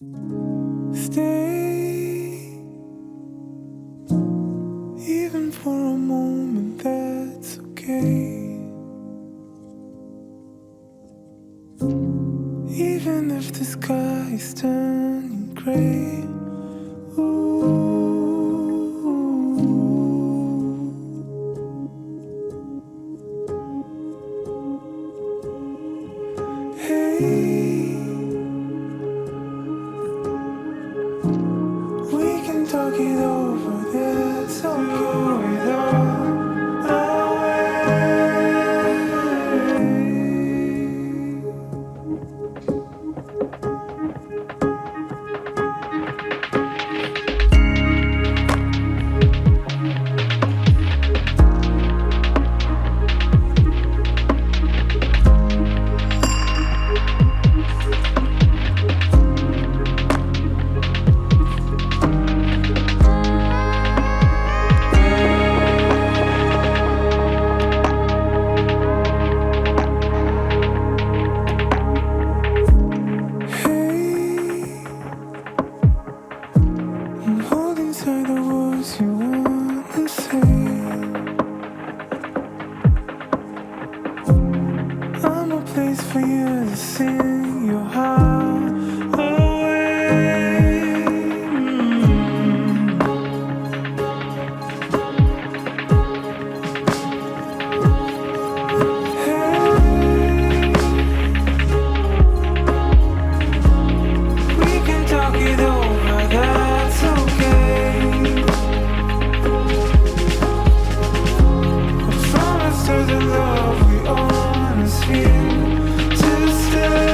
Stay, even for a moment, that's okay. Even if the sky is turning gray. Hey, we can talk it over, that's okay. It all away. I'm holding inside the words you wanna say. I'm a place for you to sing your heart away. Hey, we can talk it over, that's okay. I promise to the love we own is here to stay.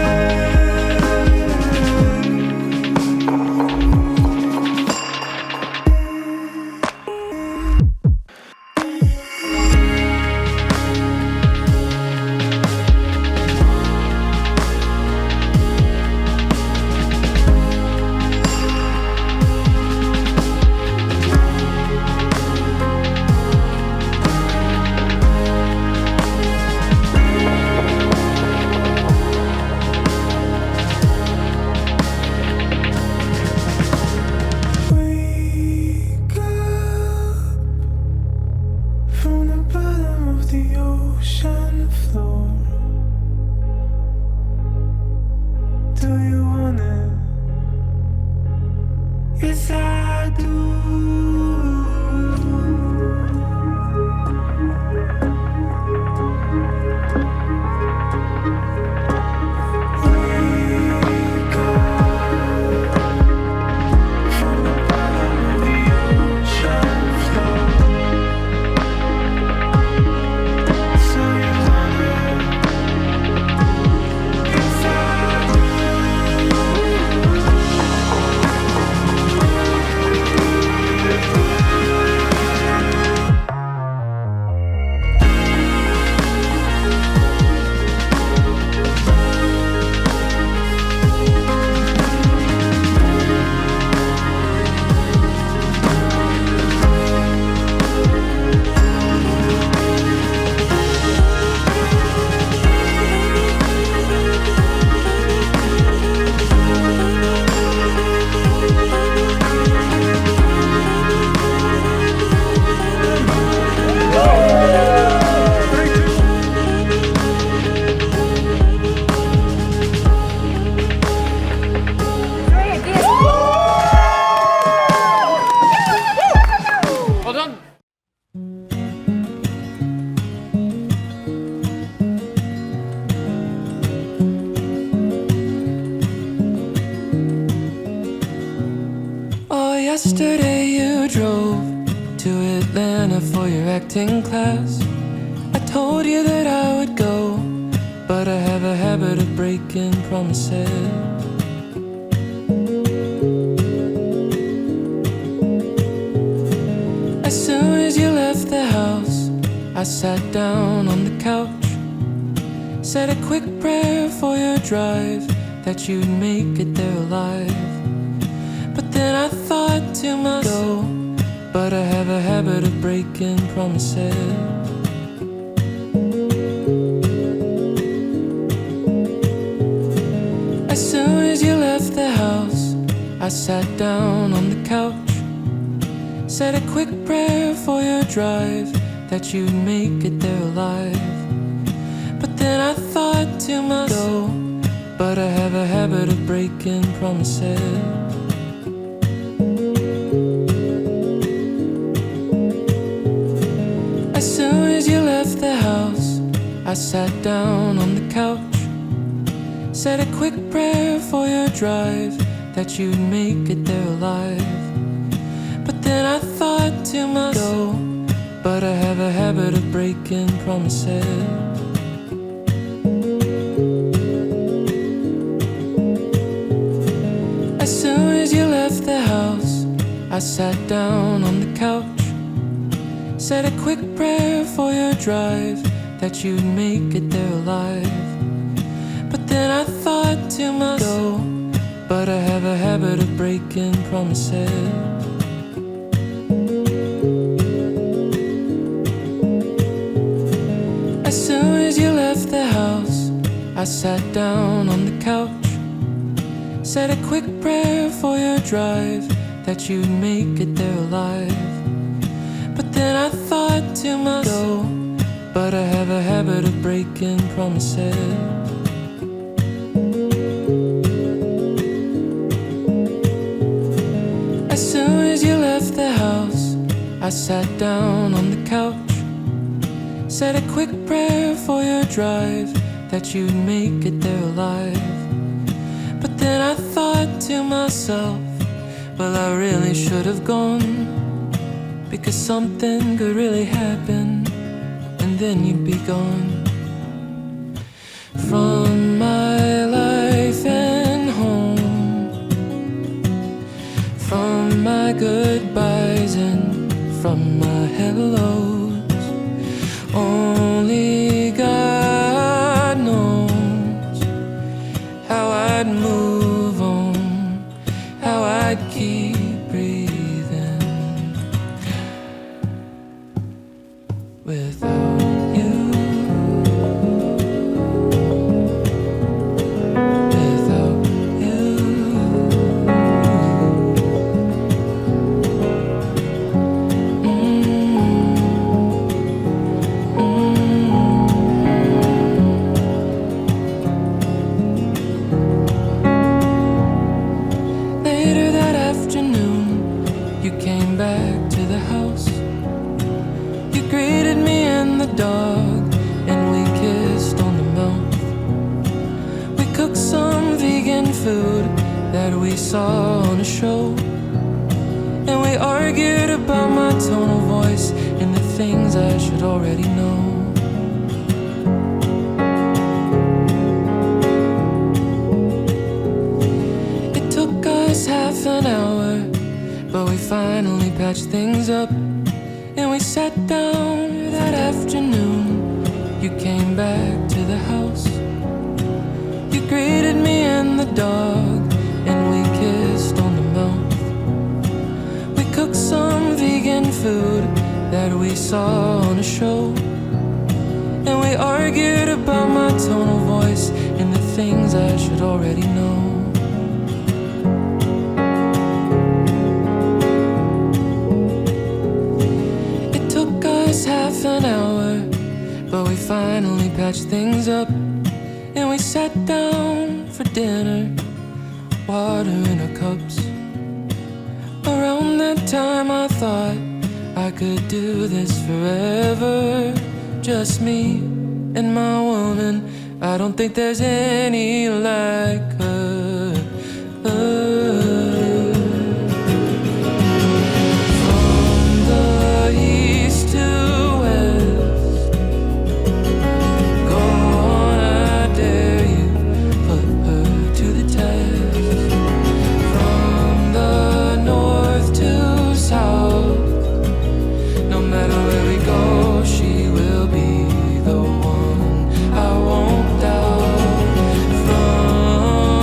Wake up from the bottom of the ocean floor. Do you want it? Yes, I do. Wake up from the bottom of the ocean floor. So you want it? Yes, I do. Well done. Oh, yesterday you drove to Atlanta for your acting class. I told you that I would go, but I have a habit of breaking promises. As soon as you left the house, I sat down on the couch, said a quick prayer for your drive, that you'd make it there alive. But then I thought to myself, but I have a habit of breaking promises. As soon as you left the house, I sat down on the couch, said a quick prayer for your drive, that you'd make it there alive. But then I thought to myself, but I have a habit of breaking promises. As soon as you left the house, I sat down on the couch, said a quick prayer for your drive, that you'd make it there alive. But then I thought to myself, but I have a habit of breaking promises. As soon as you left the house, I sat down on the couch, said a quick prayer for your drive, that you'd make it there alive. But then I thought to myself, but I have a habit of breaking promises. As soon as you left the house, I sat down on the couch, said a quick prayer for your drive, that you'd make it there alive. But then I thought to myself, but I have a habit of breaking promises. As soon as you left the house, I sat down on the couch, said a quick prayer for your drive, that you'd make it there alive. But then I thought to myself, well, I really should have gone, because something could really happen, and then you'd be gone from my life and home, from my goodbyes and from my hellos. Only God knows how I'd move on, how I'd keep breathing without you, without you. Later that afternoon, you came back to the house. You greeted me and the dog, and we kissed on the mouth. We cooked some vegan food that we saw on a show, and we argued about my tone of voice and the things I should already know. It took us half an hour, but we finally patched things up, and we sat down that afternoon. You came back to the house. You greeted me and the dog, and we kissed on the mouth. We cooked some vegan food that we saw on a show, and we argued about my tone of voice and the things I should already know. Half an hour, but we finally patched things up, and we sat down for dinner, water in our cups. Around that time I thought I could do this forever, just me and my woman. I don't think there's any like her. From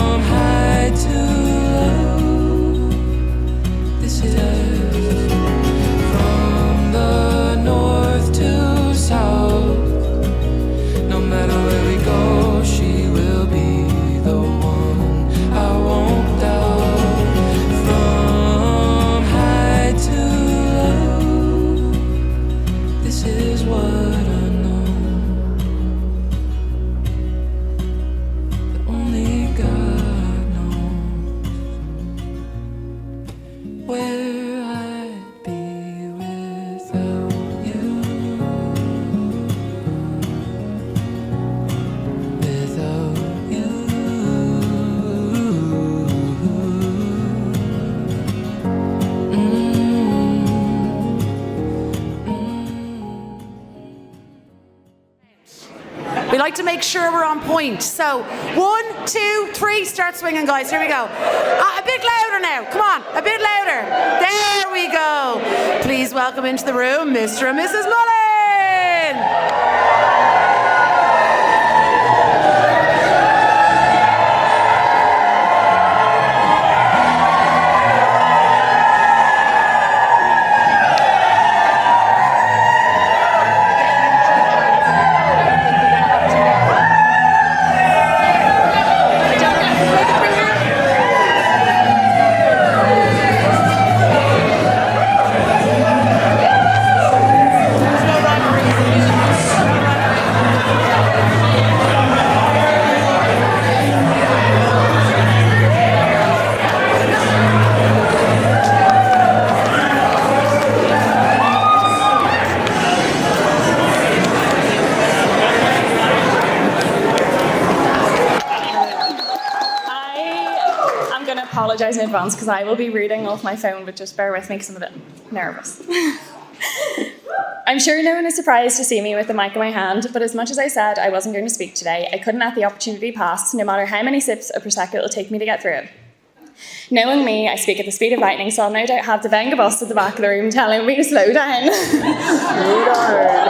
like to make sure we're on point. So 1, 2, 3, start swinging, guys. Here we go. A bit louder now. Come on, a bit louder. There we go. Please welcome into the room Mr. and Mrs. Mullen. Apologise in advance because I will be reading off my phone, but just bear with me because I'm a bit nervous. I'm sure no one is surprised to see me with the mic in my hand, but as much as I said I wasn't going to speak today, I couldn't let the opportunity pass, no matter how many sips of Prosecco it'll take me to get through it. Knowing me, I speak at the speed of lightning, so I'll no doubt have the Venga boss at the back of the room telling me to slow down. Slow down.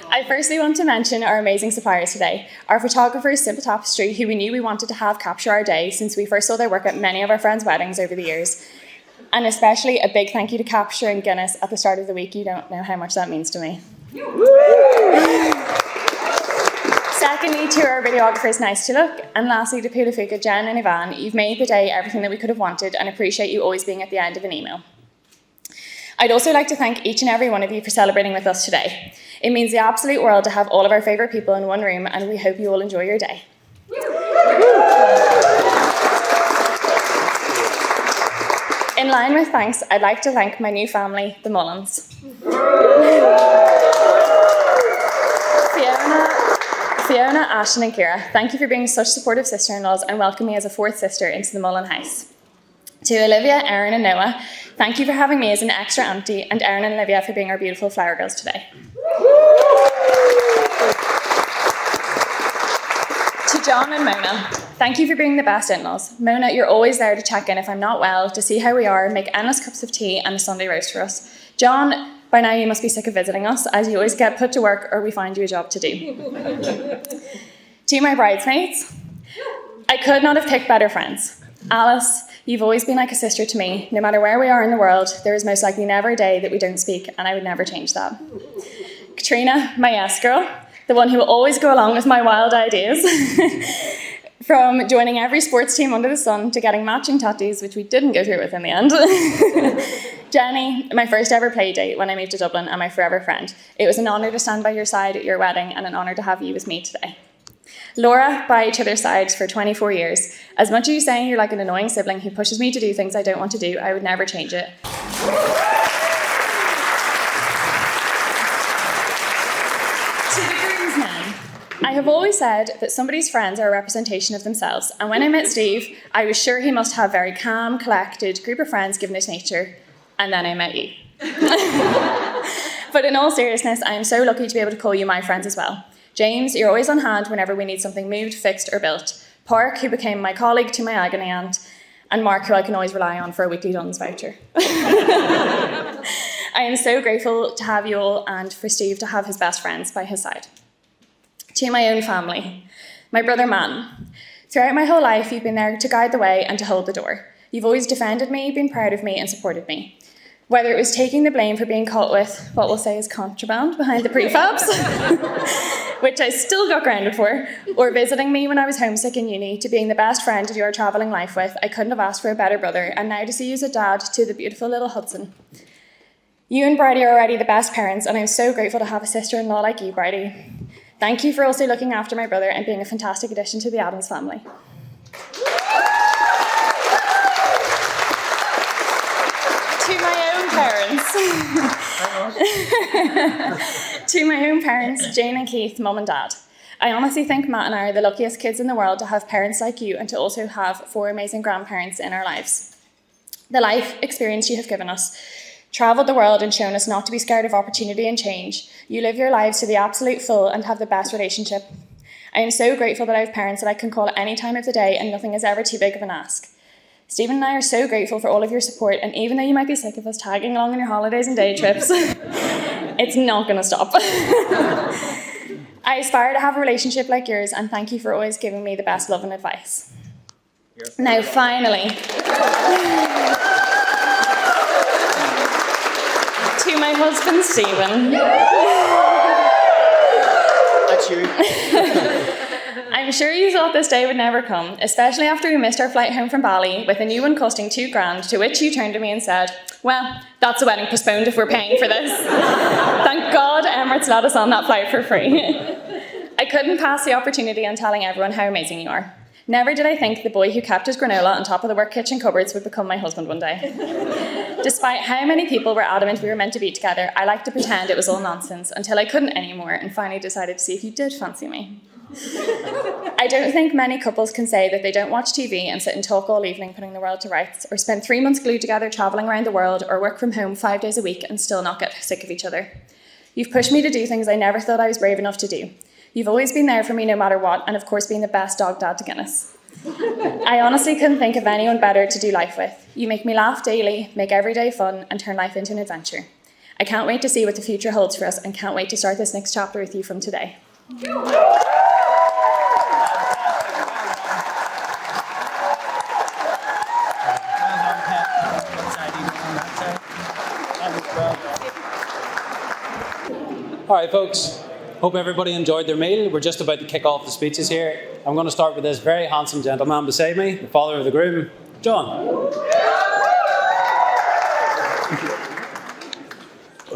I firstly want to mention our amazing suppliers today. Our photographers, Simple Tapestry, who we knew we wanted to have capture our day since we first saw their work at many of our friends' weddings over the years. And especially a big thank you to Capture and Guinness at the start of the week. You don't know how much that means to me. Secondly, to our videographers, Nice to Look. And lastly, to Pulafuka, Jen and Ivan. You've made the day everything that we could have wanted and appreciate you always being at the end of an email. I'd also like to thank each and every one of you for celebrating with us today. It means the absolute world to have all of our favourite people in one room, and we hope you all enjoy your day. In line with thanks, I'd like to thank my new family, the Mullins. Fiona, Ashton and Ciara, thank you for being such supportive sister-in-laws and welcoming me as a fourth sister into the Mullen house. To Olivia, Erin and Noah, thank you for having me as an extra auntie, and Erin and Olivia for being our beautiful flower girls today. To John and Mona, thank you for being the best in-laws. Mona, you're always there to check in if I'm not well, to see how we are, make endless cups of tea and a Sunday roast for us. John, by now you must be sick of visiting us, as you always get put to work or we find you a job to do. To my bridesmaids, I could not have picked better friends. Alice, you've always been like a sister to me. No matter where we are in the world, there is most likely never a day that we don't speak, and I would never change that. Katrina, my yes girl, the one who will always go along with my wild ideas. From joining every sports team under the sun to getting matching tattoos, which we didn't go through with in the end. Jenny, my first ever play date when I moved to Dublin, and my forever friend. It was an honour to stand by your side at your wedding and an honour to have you with me today. Laura, by each other's sides for 24 years. As much as you say you're like an annoying sibling who pushes me to do things I don't want to do, I would never change it. To the groomsmen, I have always said that somebody's friends are a representation of themselves, and when I met Steve, I was sure he must have a very calm, collected group of friends given his nature, and then I met you. But in all seriousness, I am so lucky to be able to call you my friends as well. James, you're always on hand whenever we need something moved, fixed or built. Park, who became my colleague to my agony aunt, and Mark, who I can always rely on for a weekly Dunn's voucher. I am so grateful to have you all and for Steve to have his best friends by his side. To my own family, my brother Man. Throughout my whole life, you've been there to guide the way and to hold the door. You've always defended me, been proud of me and supported me. Whether it was taking the blame for being caught with what we'll say is contraband behind the prefabs, which I still got grounded for, or visiting me when I was homesick in uni, to being the best friend to do our travelling life with, I couldn't have asked for a better brother, and now to see you as a dad to the beautiful little Hudson. You and Bridie are already the best parents, and I'm so grateful to have a sister-in-law like you, Bridie. Thank you for also looking after my brother and being a fantastic addition to the Adams family. To my own parents, Jane and Keith, Mum and Dad. I honestly think Matt and I are the luckiest kids in the world to have parents like you and to also have 4 amazing grandparents in our lives. The life experience you have given us travelled the world and shown us not to be scared of opportunity and change. You live your lives to the absolute full and have the best relationship. I am so grateful that I have parents that I can call at any time of the day and nothing is ever too big of an ask. Stephen and I are so grateful for all of your support, and even though you might be sick of us tagging along on your holidays and day trips, it's not going to stop. I aspire to have a relationship like yours, and thank you for always giving me the best love and advice. Yes. Now, finally, to my husband, Stephen. That's you. I'm sure you thought this day would never come, especially after we missed our flight home from Bali with a new one costing $2,000, to which you turned to me and said, well, that's a wedding postponed if we're paying for this. Thank God Emirates let us on that flight for free. I couldn't pass the opportunity on telling everyone how amazing you are. Never did I think the boy who kept his granola on top of the work kitchen cupboards would become my husband one day. Despite how many people were adamant we were meant to be together, I liked to pretend it was all nonsense until I couldn't anymore and finally decided to see if you did fancy me. I don't think many couples can say that they don't watch TV and sit and talk all evening putting the world to rights, or spend 3 months glued together travelling around the world, or work from home 5 days a week and still not get sick of each other. You've pushed me to do things I never thought I was brave enough to do. You've always been there for me no matter what, and of course being the best dog dad to Guinness. I honestly couldn't think of anyone better to do life with. You make me laugh daily, make every day fun, and turn life into an adventure. I can't wait to see what the future holds for us, and can't wait to start this next chapter with you from today. All right, folks. Hope everybody enjoyed their meal. We're just about to kick off the speeches here. I'm going to start with this very handsome gentleman beside me, the father of the groom, John.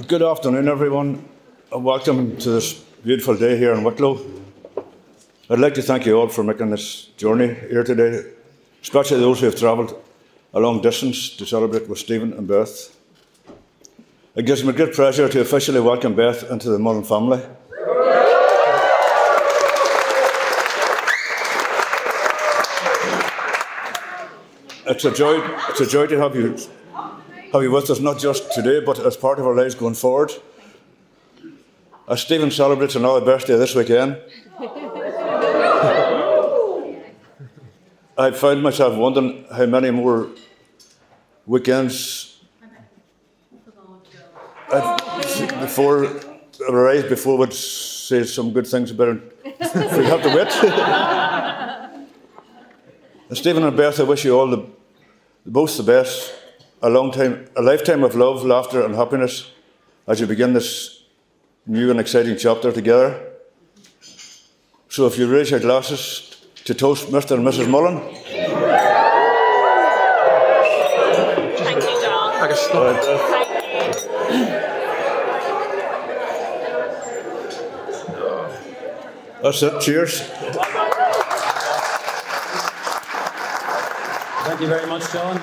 Good afternoon, everyone, and welcome to this beautiful day here in Wicklow. I'd like to thank you all for making this journey here today, especially those who have travelled a long distance to celebrate with Stephen and Beth. It gives me great pleasure to officially welcome Beth into the Mullen family. It's a joy to have you with us, not just today, but as part of our lives going forward. As Stephen celebrates another birthday this weekend, I found myself wondering how many more weekends before would say some good things about it. We have to wait. And Stephen and Beth, I wish you all both the best. A lifetime of love, laughter, and happiness as you begin this new and exciting chapter together. So, if you raise your glasses to toast Mr. and Mrs. Mullen. Thank you, John. That's it. Cheers. Thank you very much, John.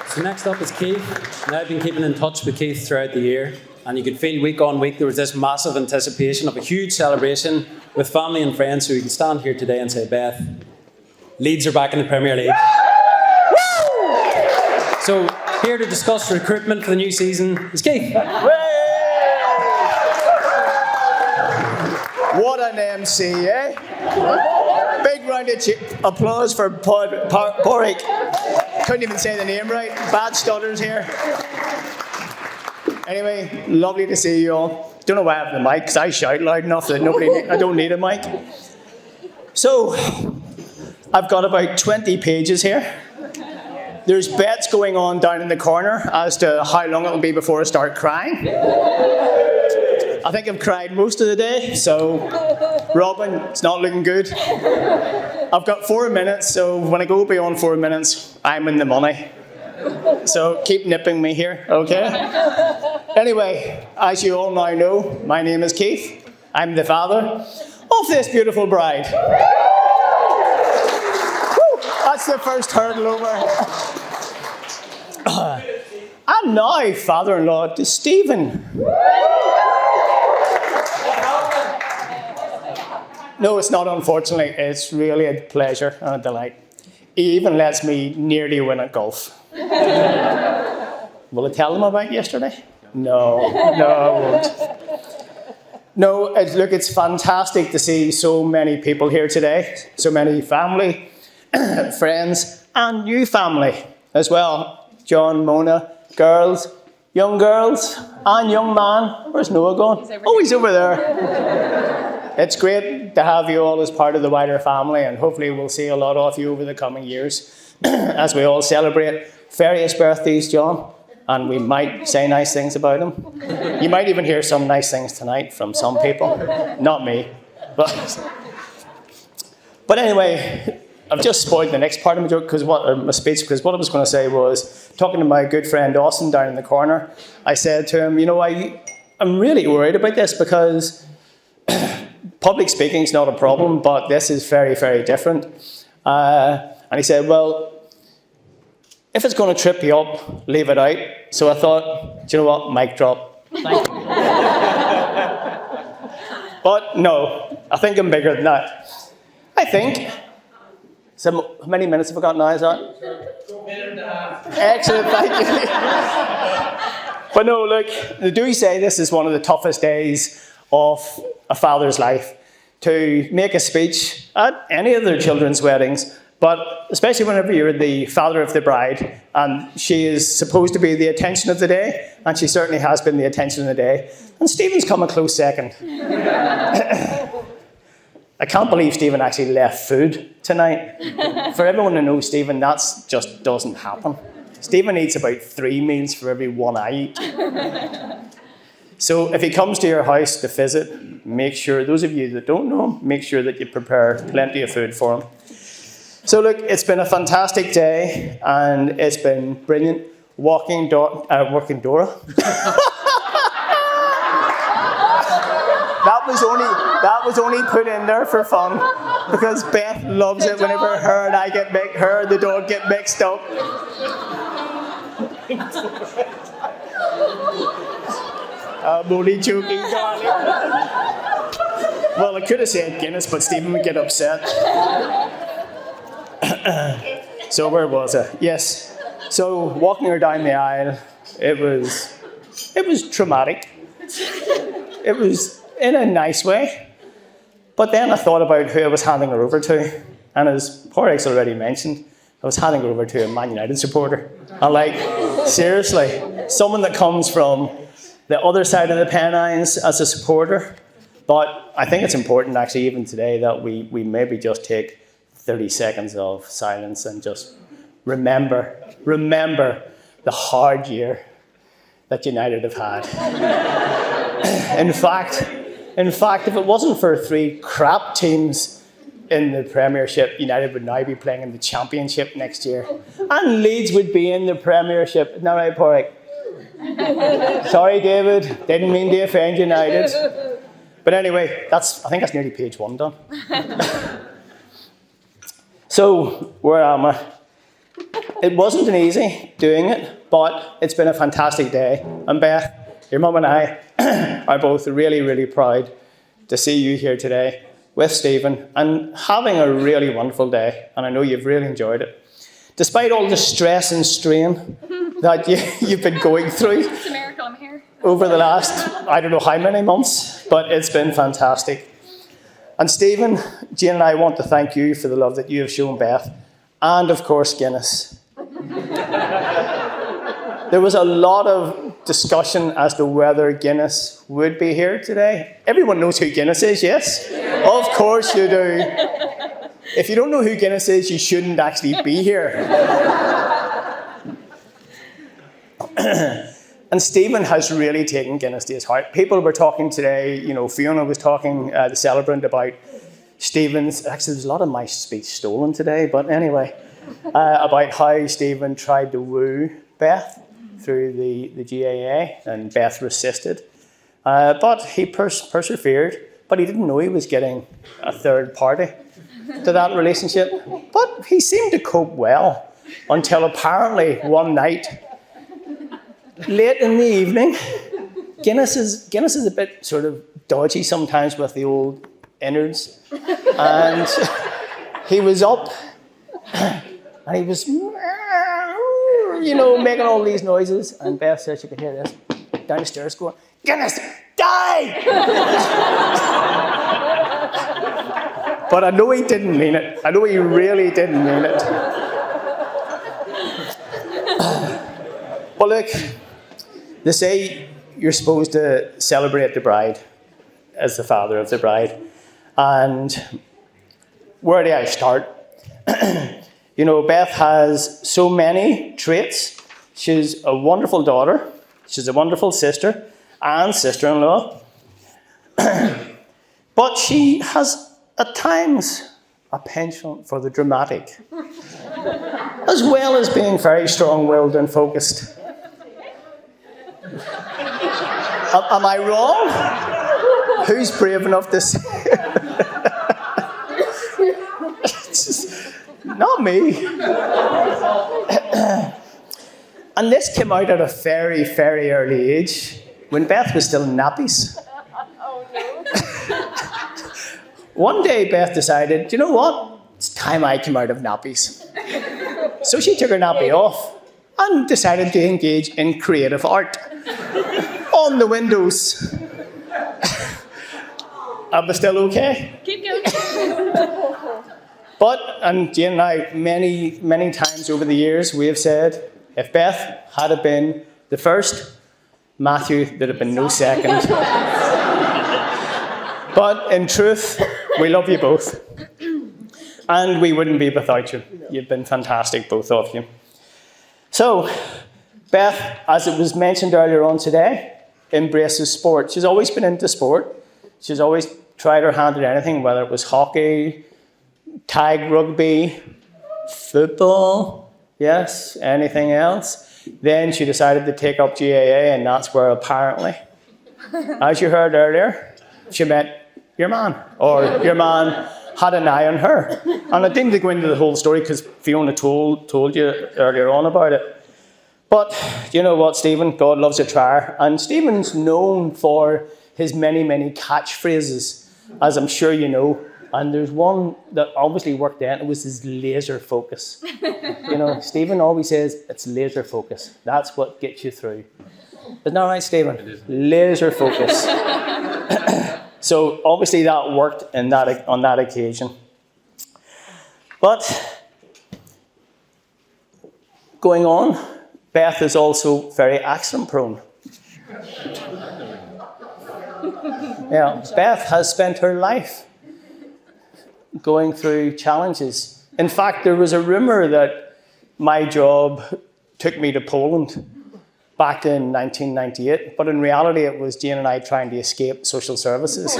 So next up is Keith. And I've been keeping in touch with Keith throughout the year, and you could feel week on week there was this massive anticipation of a huge celebration with family and friends, so we can stand here today and say, Beth, Leeds are back in the Premier League. So here to discuss recruitment for the new season is Keith. What an MC, eh? Big round of applause for Porrick. Couldn't even say the name right. Bad stutters here. Anyway, lovely to see you all. Don't know why I have the mic, because I shout loud enough that I don't need a mic. So, I've got about 20 pages here. There's bets going on down in the corner as to how long it'll be before I start crying. I think I've cried most of the day, so Robin, it's not looking good. I've got 4 minutes, so when I go beyond 4 minutes, I'm in the money. So keep nipping me here, okay? Anyway, as you all now know, my name is Keith. I'm the father of this beautiful bride. Woo, that's the first hurdle over. And now, father-in-law to Stephen. No, it's not, unfortunately. It's really a pleasure and a delight. He even lets me nearly win at golf. Will I tell them about yesterday? No, I won't. No, look, it's fantastic to see so many people here today, so many family, friends, and new family as well. John, Mona, girls, young girls, and young man. Where's Noah gone? He's over there. It's great to have you all as part of the wider family, and hopefully we'll see a lot of you over the coming years as we all celebrate various birthdays, John. And we might say nice things about him. You might even hear some nice things tonight from some people. Not me. But anyway, I've just spoiled the next part of my joke, my speech, because what I was going to say was, talking to my good friend Austin down in the corner, I said to him, I'm really worried about this because public speaking is not a problem, but this is very, very different. And he said, well, if it's going to trip you up, leave it out. So I thought, do you know what? Mic drop. But no, I think I'm bigger than that. I think. So how many minutes have I got now? Is that? Excellent, thank you. But no, look, they do say this is one of the toughest days of a father's life, to make a speech at any of their children's weddings. But especially whenever you're the father of the bride, and she is supposed to be the attention of the day, and she certainly has been the attention of the day, and Stephen's come a close second. I can't believe Stephen actually left food tonight. For everyone to know Stephen, that just doesn't happen. Stephen eats about 3 meals for every one I eat. So if he comes to your house to visit, make sure, those of you that don't know him, make sure that you prepare plenty of food for him. So look, it's been a fantastic day, and it's been brilliant working Dora. That was only put in there for fun, because Beth loves it whenever her and the dog get mixed up. I'm only joking, darling. Well, I could have said Guinness, but Stephen would get upset. So where was I? Yes. So walking her down the aisle, it was traumatic. It was in a nice way. But then I thought about who I was handing her over to. And as Porrick's already mentioned, I was handing her over to a Man United supporter. And seriously, someone that comes from the other side of the Pennines as a supporter. But I think it's important actually even today that we maybe just take 30 seconds of silence and just remember the hard year that United have had. In fact, if it wasn't for 3 crap teams in the Premiership, United would now be playing in the Championship next year. And Leeds would be in the Premiership. Isn't that right, Porrick? Sorry, David. Didn't mean to offend United. But anyway, I think that's nearly page 1 done. So, where am I? It wasn't easy doing it, but it's been a fantastic day. And Beth, your mum and I are both really, really proud to see you here today with Stephen and having a really wonderful day. And I know you've really enjoyed it. Despite all the stress and strain that you've been going through. It's a miracle I'm here. Over the last, I don't know how many months, but it's been fantastic. And Stephen, Jane and I want to thank you for the love that you have shown Beth, and of course Guinness. There was a lot of discussion as to whether Guinness would be here today. Everyone knows who Guinness is, yes? Of course you do. If you don't know who Guinness is, you shouldn't actually be here. And Stephen has really taken Guinness to his heart. People were talking today, Fiona was talking, the celebrant, about Stephen's, actually there's a lot of my speech stolen today, but anyway, about how Stephen tried to woo Beth through the GAA, and Beth resisted. But he persevered, but he didn't know he was getting a third party to that relationship. But he seemed to cope well, until apparently one night, late in the evening, Guinness is a bit sort of dodgy sometimes with the old innards. And he was up and he was making all these noises. And Beth said she could hear this down the stairs going, "Guinness, die!" But I know he didn't mean it. I know he really didn't mean it. Well, look, they say you're supposed to celebrate the bride as the father of the bride. And where do I start? Beth has so many traits. She's a wonderful daughter. She's a wonderful sister and sister-in-law. But she has, at times, a penchant for the dramatic, as well as being very strong-willed and focused. Am I wrong? Who's brave enough to say Not me. And this came out at a very, very early age, when Beth was still in nappies. One day, Beth decided, do you know what? It's time I came out of nappies. So she took her nappy off and decided to engage in creative art on the windows. Am I still okay? Keep going. But, and Jane and I, many, many times over the years, we have said, if Beth had been the first, Matthew, there'd have been no second. But in truth, we love you both. And we wouldn't be without you. You've been fantastic, both of you. So, Beth, as it was mentioned earlier on today, embraces sport. She's always been into sport. She's always tried her hand at anything, whether it was hockey, tag rugby, football, yes, anything else. Then she decided to take up GAA, and that's where apparently, as you heard earlier, she met your man, or your man had an eye on her. And I didn't go into the whole story because Fiona told you earlier on about it. But you know what, Stephen? God loves a trier. And Stephen's known for his many, many catchphrases, as I'm sure you know. And there's one that obviously worked out, and it was his laser focus. Stephen always says, it's laser focus. That's what gets you through. Isn't that right, Stephen? Laser focus. So obviously that worked on that occasion. But going on, Beth is also very accident prone. Yeah, Beth has spent her life going through challenges. In fact, there was a rumour that my job took me to Poland back in 1998, but in reality it was Jane and I trying to escape social services.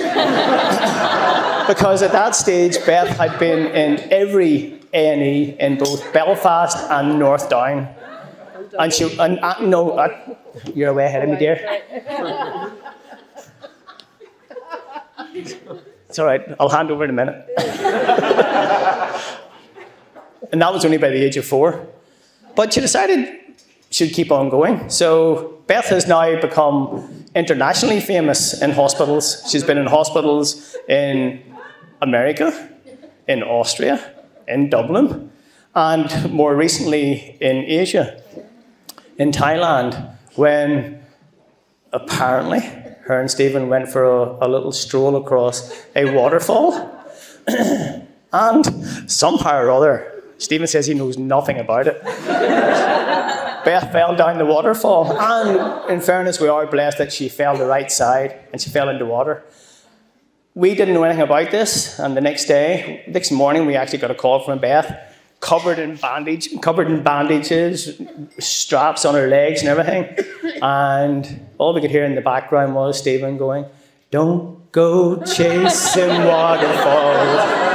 Because at that stage, Beth had been in every A&E in both Belfast and North Down. And you're way ahead of me, dear. It's all right, I'll hand over in a minute. And that was only by the age of 4. But she decided she'd keep on going. So Beth has now become internationally famous in hospitals. She's been in hospitals in America, in Austria, in Dublin, and more recently in Asia, in Thailand, when apparently her and Stephen went for a little stroll across a waterfall. And somehow or other, Stephen says he knows nothing about it. Beth fell down the waterfall. And in fairness, we are blessed that she fell the right side and she fell into water. We didn't know anything about this. And the next morning, we actually got a call from Beth, covered in bandages, straps on her legs and everything. And all we could hear in the background was Stephen going, "Don't go chasing waterfalls."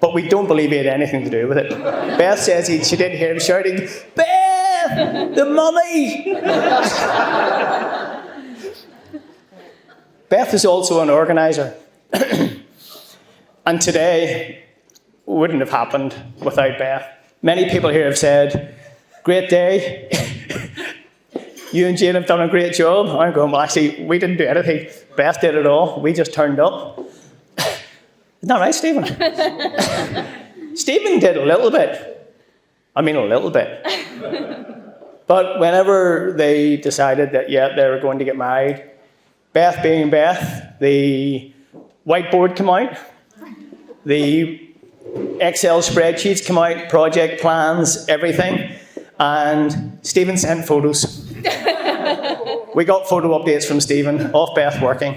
But we don't believe he had anything to do with it. Beth says she did hear him shouting, "Beth, the mummy!" Beth is also an organiser. And today wouldn't have happened without Beth. Many people here have said, "Great day. You and Jane have done a great job." I'm going, "Well, actually, we didn't do anything. Beth did it all. We just turned up." Isn't that right, Stephen? Stephen did a little bit. I mean, a little bit. But whenever they decided that, yeah, they were going to get married, Beth being Beth, the whiteboard came out, the Excel spreadsheets come out, project plans, everything, and Stephen sent photos. We got photo updates from Stephen of Beth working.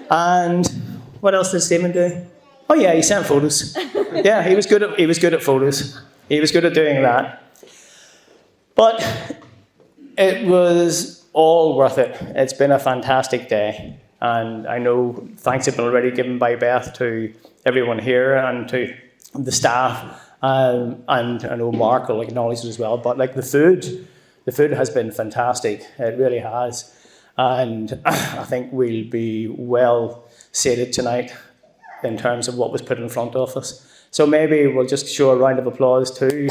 And what else did Stephen do? Oh yeah, he sent photos. Yeah, he was good at photos. He was good at doing that. But it was all worth it. It's been a fantastic day. And I know thanks have been already given by Beth to everyone here and to the staff. And I know Mark will acknowledge it as well. But like the food has been fantastic. It really has. And I think we'll be well sated tonight in terms of what was put in front of us. So maybe we'll just show a round of applause too.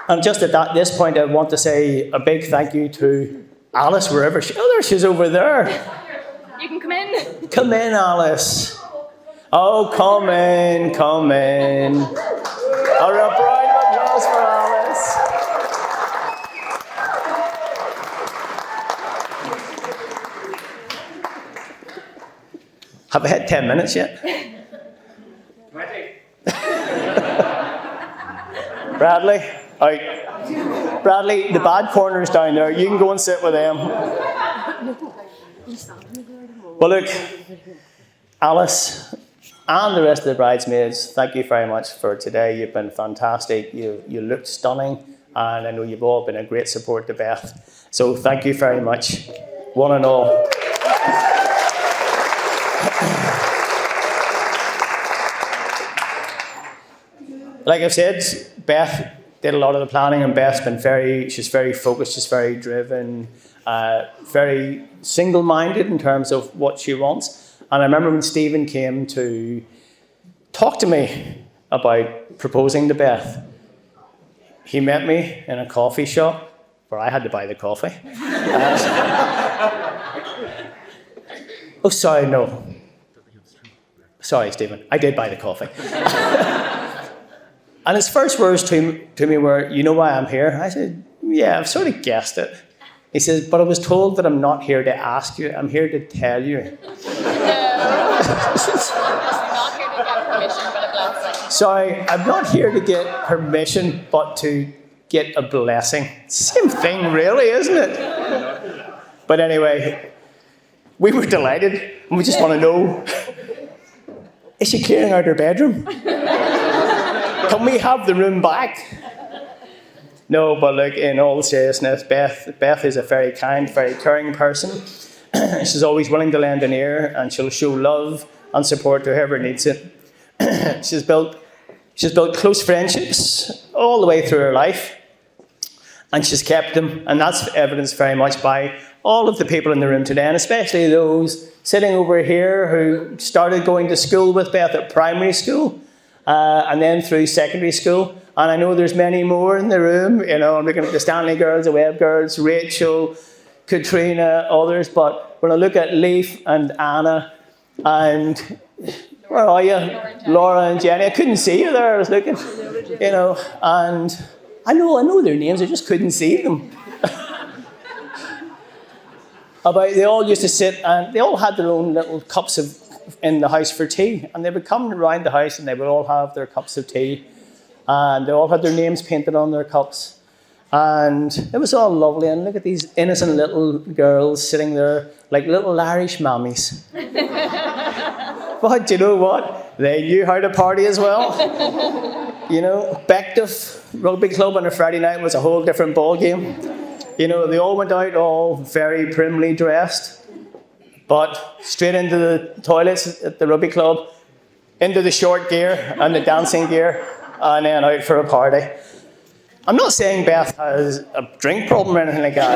And just at this point, I want to say a big thank you to Alice, wherever she... Oh, there she's over there. You can come in. Come in, Alice. Oh, come in, come in. A round of applause for Alice. Have I had 10 minutes yet? Bradley, out. Bradley, the bad corner's down there. You can go and sit with them. Well, look, Alice and the rest of the bridesmaids, thank you very much for today. You've been fantastic. You looked stunning, and I know you've all been a great support to Beth. So thank you very much, one and all. Like I've said, Beth did a lot of the planning, and Beth's been she's very focused, she's very driven, very single-minded in terms of what she wants. And I remember when Stephen came to talk to me about proposing to Beth, he met me in a coffee shop where I had to buy the coffee. Oh, sorry, no. Sorry, Stephen, I did buy the coffee. And his first words to me were, "You know why I'm here?" I said, "Yeah, I've sort of guessed it." He says, "But I was told that I'm not here to ask you, I'm here to tell you." You're not here to get permission, but a blessing. Sorry, I'm not here to get permission, but to get a blessing. Same thing, really, isn't it? But anyway, we were delighted, and we just want to know, is she clearing out her bedroom? Can we have the room back? No, but look, in all seriousness, Beth is a very kind, very caring person. She's always willing to lend an ear, and she'll show love and support to whoever needs it. She's built close friendships all the way through her life, and she's kept them, and that's evidenced very much by all of the people in the room today, and especially those sitting over here who started going to school with Beth at primary school, and then through secondary school. And I know there's many more in the room. You know, I'm looking at the Stanley girls, the Webb girls, Rachel, Katrina, others. But when I look at Leif and Anna and, where are you? Laura and Jenny. I couldn't see you there. I was looking, you know, and I know their names. I just couldn't see them. They all used to sit, and they all had their own little cups in the house for tea, and they would come around the house and they would all have their cups of tea, and they all had their names painted on their cups, and it was all lovely. And look at these innocent little girls sitting there like little Irish mammies. But you know what? They knew how to party as well. You know, Bective Rugby Club on a Friday night was a whole different ball game. You know, they all went out all very primly dressed, but straight into the toilets at the rugby club, into the short gear and the dancing gear, and then out for a party. I'm not saying Beth has a drink problem or anything like that,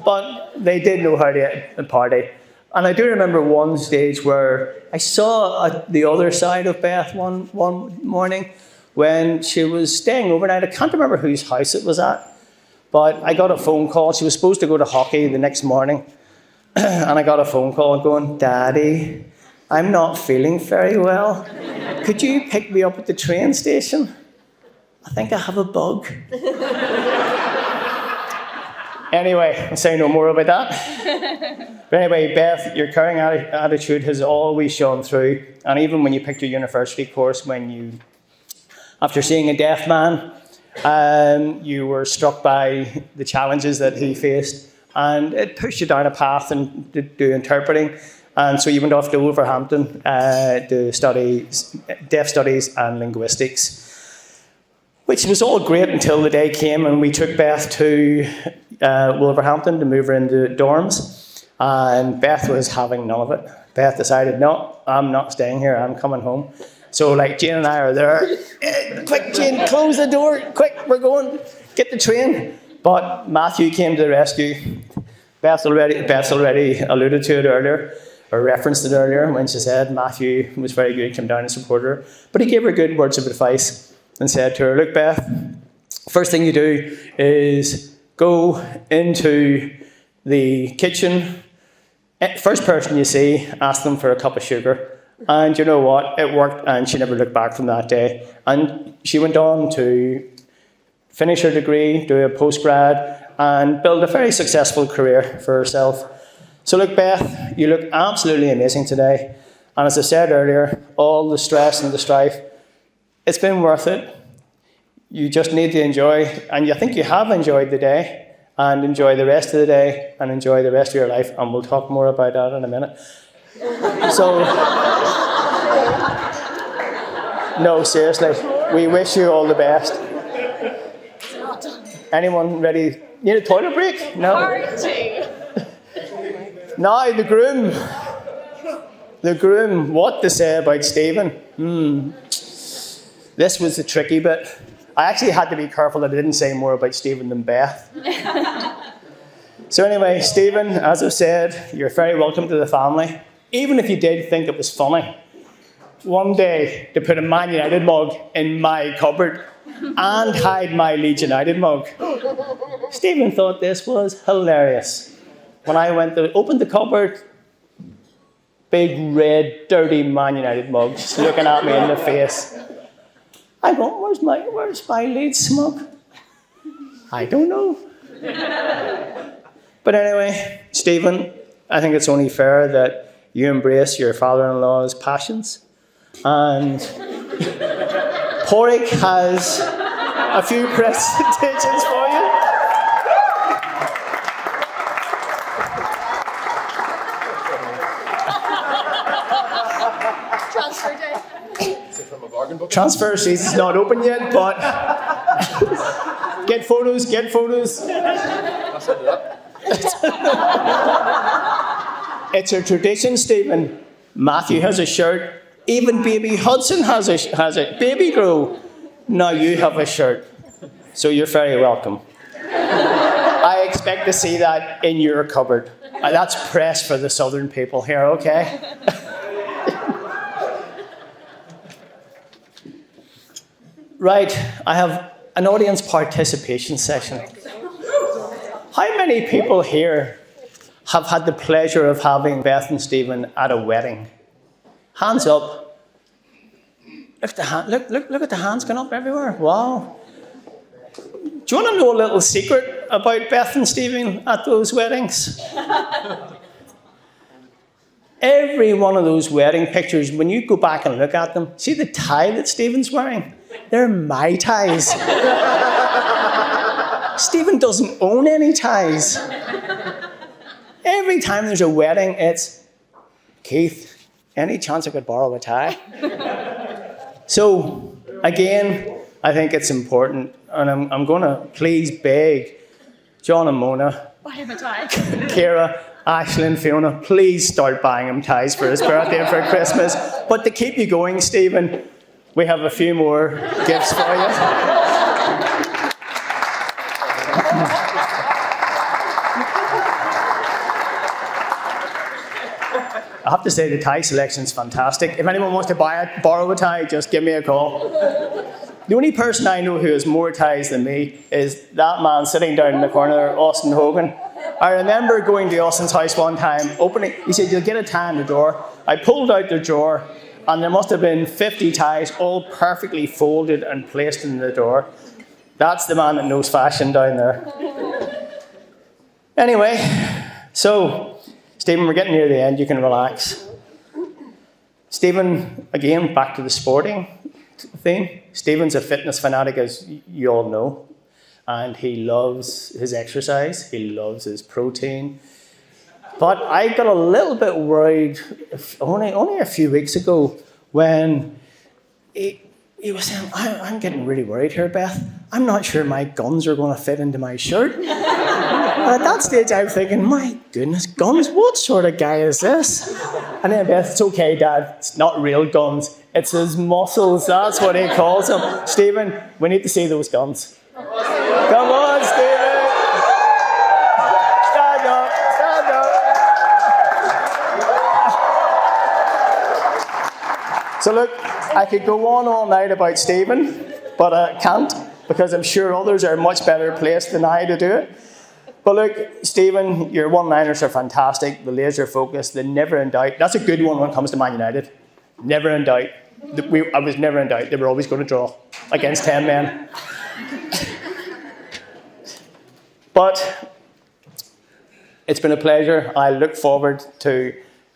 but they did know how to party. And I do remember one stage where I saw the other side of Beth one morning when she was staying overnight. I can't remember whose house it was at, But I got a phone call. She was supposed to go to hockey the next morning. And I got a phone call going, Daddy, I'm not feeling very well. Could you pick me up at the train station? I think I have a bug. Anyway, I'll say no more about that. But anyway, Beth, your caring attitude has always shone through. And even when you picked your university course, after seeing a deaf man, you were struck by the challenges that he faced. And it pushed you down a path and to do interpreting. And so you went off to Wolverhampton to study deaf studies and linguistics, which was all great until the day came and we took Beth to Wolverhampton to move her into dorms. And Beth was having none of it. Beth decided, no, I'm not staying here, I'm coming home. So like Jane and I are there, quick Jane, close the door, quick, we're going, get the train. But Matthew came to the rescue. Beth's already alluded to it earlier, or referenced it earlier when she said Matthew was very good, came down and supported her. But he gave her good words of advice and said to her, look, Beth, first thing you do is go into the kitchen. First person you see, ask them for a cup of sugar. And you know what? It worked, and she never looked back from that day. And she went on to finish her degree, do a postgrad, and build a very successful career for herself. So look, Beth, you look absolutely amazing today. And as I said earlier, all the stress and the strife, it's been worth it. You just need to enjoy, and I think you have enjoyed the day, and enjoy the rest of the day, and enjoy the rest of your life, and we'll talk more about that in a minute. So, no, seriously, we wish you all the best. Anyone ready? Need a toilet break? No? Now, the groom, what to say about Stephen? This was the tricky bit. I actually had to be careful that I didn't say more about Stephen than Beth. So anyway, Stephen, as I've said, you're very welcome to the family. Even if you did think it was funny, one day to put a Man United mug in my cupboard and hide my Leeds United mug. Stephen thought this was hilarious. When I went to open the cupboard, big, red, dirty Man United mug just looking at me in the face. I go, where's my Leeds mug? I don't know. But anyway, Stephen, I think it's only fair that you embrace your father-in-law's passions. And Porrick has a few presentations for you. Transfer day. Is it from a bargain book? Transfer season's not open yet, but get photos. I'll send it up. It's a tradition, Stephen. Matthew has a shirt. Even baby Hudson has a baby grow. Now you have a shirt. So you're very welcome. I expect to see that in your cupboard. That's press for the southern people here, okay? Right, I have an audience participation session. How many people here have had the pleasure of having Beth and Stephen at a wedding? Hands up. Look at the hands going up everywhere. Wow. Do you want to know a little secret about Beth and Stephen at those weddings? Every one of those wedding pictures, when you go back and look at them, see the tie that Stephen's wearing? They're my ties. Stephen doesn't own any ties. Every time there's a wedding, it's, Keith, any chance I could borrow a tie? So, again, I think it's important, and I'm going to please beg John and Mona, Ciara, Aisling, Fiona, please start buying him ties for his birthday and for Christmas. But to keep you going, Stephen, we have a few more gifts for you. I have to say the tie selection is fantastic. If anyone wants to borrow a tie, just give me a call. The only person I know who has more ties than me is that man sitting down in the corner there, Austin Hogan. I remember going to Austin's house one time, opening, he said, you'll get a tie in the door. I pulled out the drawer, and there must have been 50 ties, all perfectly folded and placed in the door. That's the man that knows fashion down there. Anyway, so, Stephen, we're getting near the end, you can relax. Stephen, again, back to the sporting theme. Stephen's a fitness fanatic, as you all know, and he loves his exercise, he loves his protein. But I got a little bit worried only a few weeks ago when he was saying, I'm getting really worried here, Beth. I'm not sure my guns are going to fit into my shirt. And at that stage, I was thinking, my goodness, guns? What sort of guy is this? And then Beth, it's okay, Dad. It's not real guns. It's his muscles. That's what he calls them. Stephen, we need to see those guns. Come on, Stephen. Stand up. Stand up. So look, I could go on all night about Stephen, but I can't because I'm sure others are much better placed than I to do it. But look, Stephen, your one-liners are fantastic. The laser focus, the never in doubt. That's a good one when it comes to Man United. Never in doubt. I was never in doubt. They were always going to draw against 10 men. But it's been a pleasure. I look forward to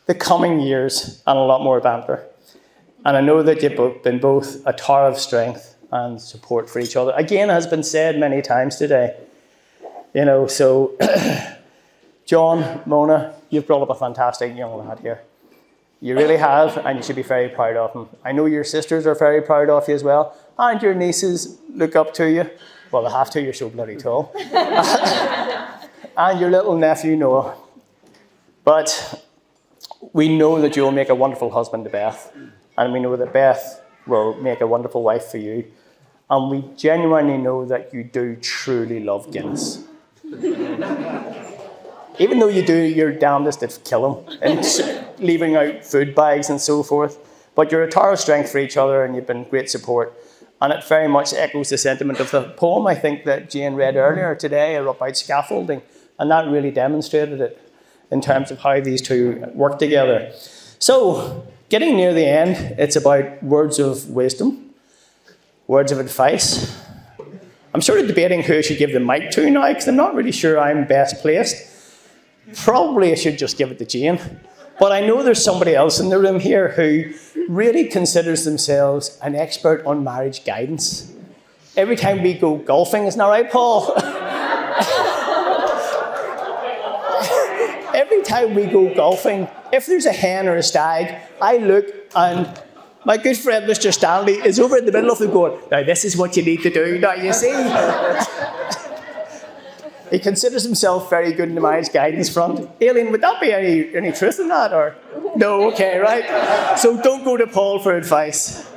the coming years and a lot more banter. And I know that you've been both a tower of strength and support for each other. Again, it has been said many times today. You know, so John, Mona, you've brought up a fantastic young lad here. You really have, and you should be very proud of him. I know your sisters are very proud of you as well, and your nieces look up to you. Well, they have to, you're so bloody tall. And your little nephew, Noah. But we know that you'll make a wonderful husband to Beth, and we know that Beth will make a wonderful wife for you. And we genuinely know that you do truly love Guinness. Even though you do your damnedest to kill him and leaving out food bags and so forth. But you're a tower of strength for each other and you've been great support. And it very much echoes the sentiment of the poem, I think, that Jane read earlier today about scaffolding. And that really demonstrated it in terms of how these two work together. So, getting near the end, it's about words of wisdom, words of advice. I'm sort of debating who I should give the mic to now, because I'm not really sure I'm best placed. Probably I should just give it to Jane. But I know there's somebody else in the room here who really considers themselves an expert on marriage guidance. Every time we go golfing, isn't that right, Paul? Every time we go golfing, if there's a hen or a stag, I look and my good friend Mr. Stanley is over in the middle of them going, now this is what you need to do. Now you see, he considers himself very good in the marriage guidance front. Aileen, would that be any truth in that? Or no, okay, right. So don't go to Paul for advice.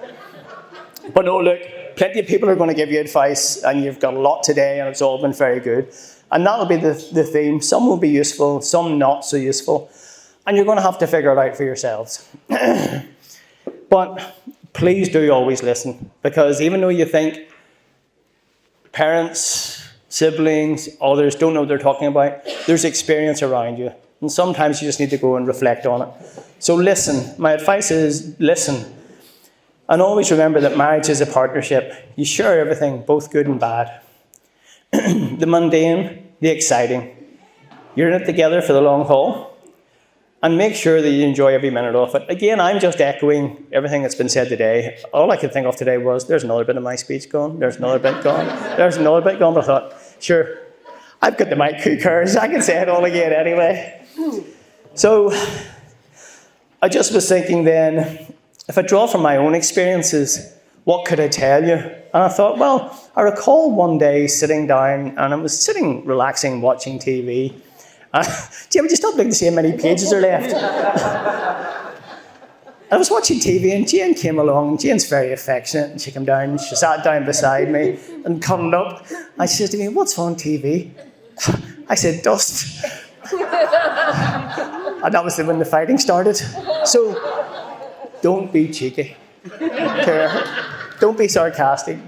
But no, look, plenty of people are going to give you advice and you've got a lot today and it's all been very good. And that'll be the theme. Some will be useful, some not so useful. And you're going to have to figure it out for yourselves. But please do always listen, because even though you think parents, siblings, others don't know what they're talking about, there's experience around you. And sometimes you just need to go and reflect on it. So listen. My advice is listen. And always remember that marriage is a partnership. You share everything, both good and bad. The mundane, the exciting. You're in it together for the long haul. And make sure that you enjoy every minute of it. Again, I'm just echoing everything that's been said today. All I could think of today was, there's another bit of my speech gone. There's another bit gone. There's another bit gone. But I thought, sure, I've got the mic, who cares? I can say it all again anyway. So I just was thinking then, if I draw from my own experiences, what could I tell you? And I thought, well, I recall one day sitting down, and I was sitting, relaxing, watching TV. Jim, would you stop looking to see how many pages are left? I was watching TV and Jane came along, and Jane's very affectionate, and she came down, she sat down beside me and cuddled up, and she said to me, what's on TV? I said, dust. And that was when the fighting started. So, don't be cheeky. Don't be sarcastic.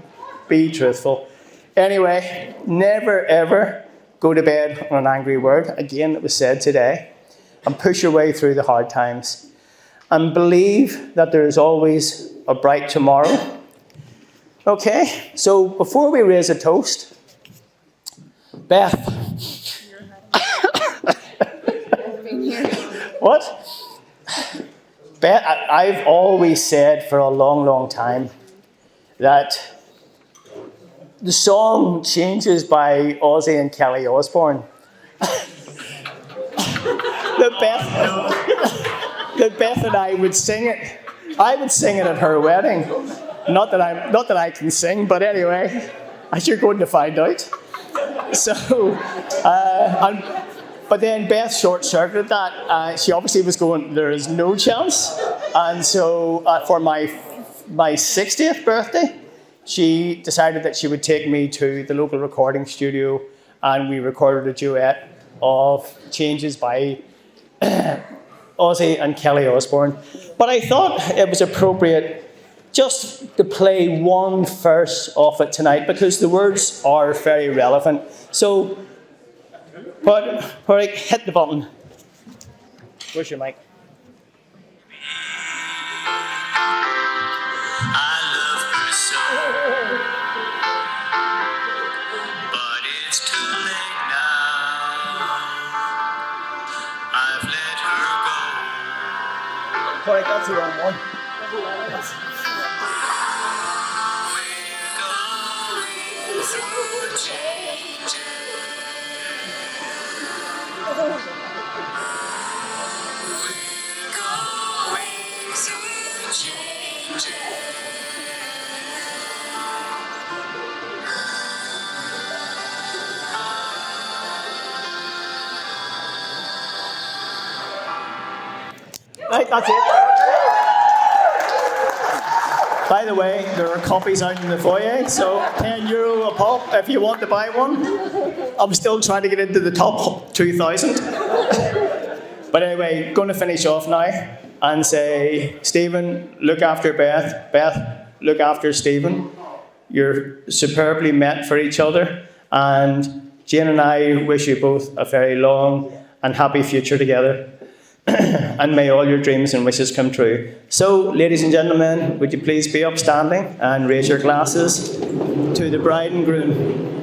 Be truthful. Anyway, never ever go to bed on an angry word. Again, it was said today. And push your way through the hard times. And believe that there is always a bright tomorrow. Okay, so before we raise a toast, Beth. What? Beth, I've always said for a long, long time that the song Changes by Ozzy and Kelly Osbourne. that Beth and I would sing it. I would sing it at her wedding. Not that I can sing, but anyway, as you're going to find out. So, but then Beth short-circuited that. She obviously was going, there is no chance. And so for my 60th birthday, she decided that she would take me to the local recording studio, and we recorded a duet of Changes by Ozzy and Kelly Osbourne. But I thought it was appropriate just to play one verse off it tonight because the words are very relevant. So, hit the button. Where's your mic? Sorry, that's the wrong one. Right, that's it. By the way, there are copies out in the foyer, so €10 a pop if you want to buy one. I'm still trying to get into the top 2,000. But anyway, going to finish off now and say, Stephen, look after Beth. Beth, look after Stephen. You're superbly met for each other. And Jane and I wish you both a very long and happy future together. And may all your dreams and wishes come true. So, ladies and gentlemen, would you please be upstanding and raise your glasses to the bride and groom.